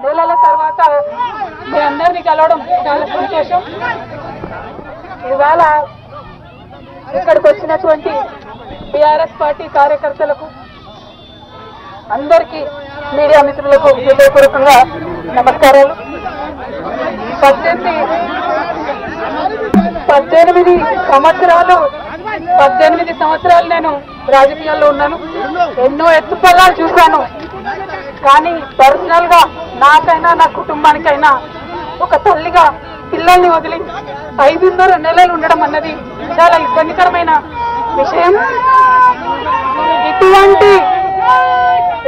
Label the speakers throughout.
Speaker 1: నెలల తర్వాత మీ అందరినీ కలవడం చాలా సంతోషం. ఇవాళ ఇక్కడికి వచ్చినటువంటి టీఆర్ఎస్ పార్టీ కార్యకర్తలకు అందరికీ మీడియా మిత్రులకు హృదయపూర్వకంగా నమస్కారాలు. 18 సంవత్సరాలు నేను రాజకీయాల్లో ఉన్నాను. ఎన్నో ఎత్తుపల్లాలు చూశాను. కానీ పర్సనల్ గా నాకైనా నా కుటుంబానికైనా ఒక తల్లిగా పిల్లల్ని వదిలి 5.5 నెలలు ఉండడం అన్నది చాలా ఇబ్బందికరమైన విషయం.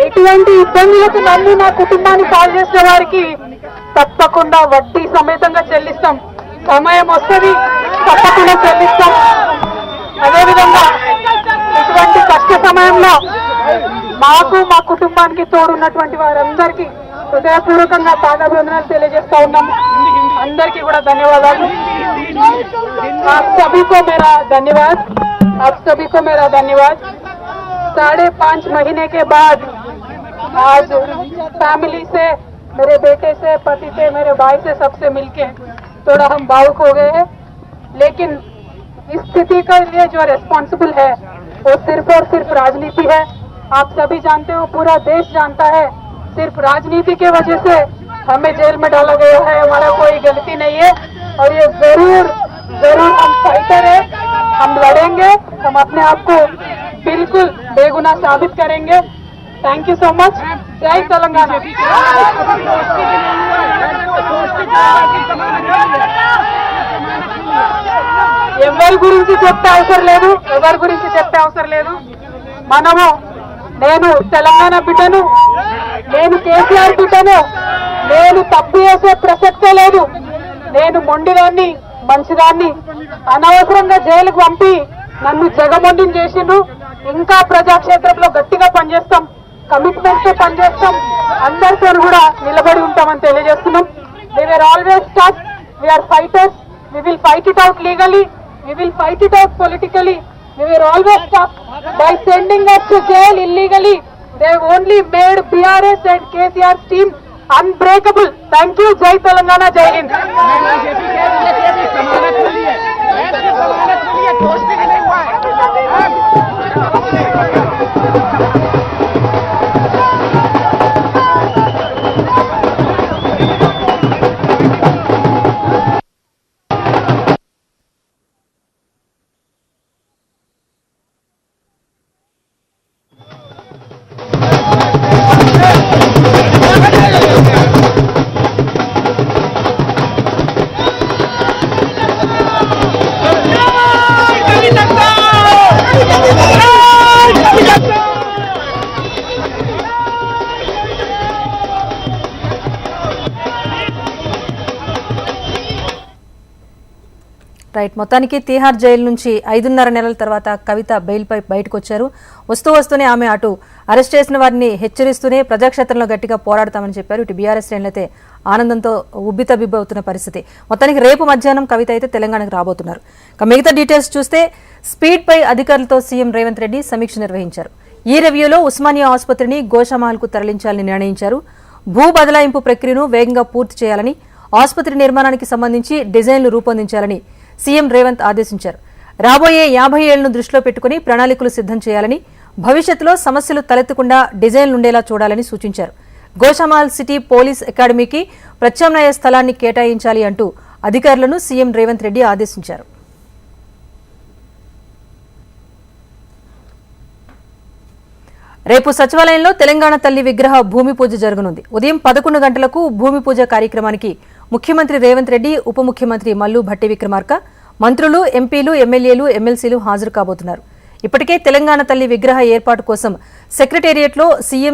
Speaker 1: ఎటువంటి ఇబ్బందులకు నన్ను నా కుటుంబాన్ని పాలు చేసిన వారికి తప్పకుండా వడ్డీ సమేతంగా చెల్లిస్తాం. సమయం వస్తుంది, తప్పకుండా చెల్లిస్తాం. అదేవిధంగా ఇటువంటి కష్ట సమయంలో మాకు మా కుటుంబానికి తోడున్నటువంటి వారందరికీ హృదయపూర్వకంగా పాదాభివందనాలు తెలియజేస్తా ఉన్నాము. అందరికీ కూడా ధన్యవాదాలు. आप सभी को मेरा धन्यवाद. 5.5 महीने के बाद आज फैमिली से, मेरे बेटे से, पति से, मेरे भाई से, सबसे मिलके थोड़ा हम भावुक हो गए हैं. लेकिन इस स्थिति के लिए जो रिस्पॉन्सिबल है वो सिर्फ और सिर्फ राजनीति है. आप सभी जानते हो, पूरा देश जानता है, सिर्फ राजनीति के वजह से हमें जेल में डाला गया है. हमारा कोई गलती नहीं है और ये जरूर हम फाइटर है, हम लड़ेंगे, हम अपने आप को बिल्कुल बेगुनाह साबित करेंगे. Thank you so much. जय तेलंगाना. ఎవరి గురించి చెప్పే అవసరం లేదు. మనము, నేను తెలంగాణ బిడ్డను, నేను కేసీఆర్ బిడ్డను, నేను తప్పు చేసే ప్రసక్తే లేదు. నేను మొండిదాన్ని, మంచిదాన్ని. అనవసరంగా జైలుకు పంపి నన్ను జగమొండిని చేసిండ్రు. ఇంకా ప్రజాక్షేత్రంలో గట్టిగా పనిచేస్తాం, కమిట్మెంట్ తో పనిచేస్తాం, అందరితో కూడా నిలబడి ఉంటామని తెలియజేస్తున్నాం. We were always tough. We are fighters. We will fight it out legally. We will fight it out politically. We were always tough. By sending us to jail illegally, they only made BRS and KCR's team unbreakable. Thank you. Jai Telangana. Jai Hind.
Speaker 2: Right. మొత్తానికి Tihar jail నుంచి 5.5 నెలల తర్వాత కవిత బెయిల్పై బయటకు వచ్చారు. వస్తూనే ఆమె అటు అరెస్ట్ చేసిన వారిని హెచ్చరిస్తూనే ప్రజాక్షేత్రంలో గట్టిగా పోరాడతామని చెప్పారు. ఇటు బీఆర్ఎస్ శ్రేణులైతే ఆనందంతో ఉబ్బితబ్బిబ్బవుతున్న పరిస్థితి. మొత్తానికి రేపు మధ్యాహ్నం కవిత అయితే తెలంగాణకు రాబోతున్నారు. మిగతా డీటెయిల్స్ చూస్తే స్పీడ్ పై అధికారులతో సీఎం రేవంత్ రెడ్డి సమీక్ష నిర్వహించారు. ఈ రివ్యూలో ఉస్మానియా ఆసుపత్రిని గోషామహల్కు తరలించాలని నిర్ణయించారు. భూ బదలాయింపు ప్రక్రియను వేగంగా పూర్తి చేయాలని, ఆసుపత్రి నిర్మాణానికి సంబంధించి డిజైన్లు రూపొందించాలని సీఎం రేవంత్ ఆదేశించారు. రాబోయే 50 ఏళ్లను దృష్టిలో పెట్టుకుని ప్రణాళికలు సిద్ధం చేయాలని, భవిష్యత్తులో సమస్యలు తలెత్తకుండా డిజైన్లుండేలా చూడాలని సూచించారు. గోషామహల్ సిటీ పోలీస్ అకాడమీకి ప్రత్యామ్నాయ స్థలాన్ని కేటాయించాలి అంటూ అధికారులను సీఎం రేవంత్ రెడ్డి ఆదేశించారు. రేపు సచివాలయంలో తెలంగాణ తల్లి విగ్రహ భూమి పూజ జరగనుంది. ఉదయం 11 గంటలకు భూమి పూజ కార్యక్రమానికి ముఖ్యమంత్రి రేవంత్ రెడ్డి, ఉప ముఖ్యమంత్రి మల్లు భట్టి విక్రమార్క, మంత్రులు, ఎంపీలు, ఎమ్మెల్యేలు, ఎమ్మెల్సీలు హాజరు కాబోతున్నారు. ఇప్పటికే తెలంగాణ తల్లి విగ్రహ ఏర్పాటు కోసం సెక్రటేరియట్లో సీఎం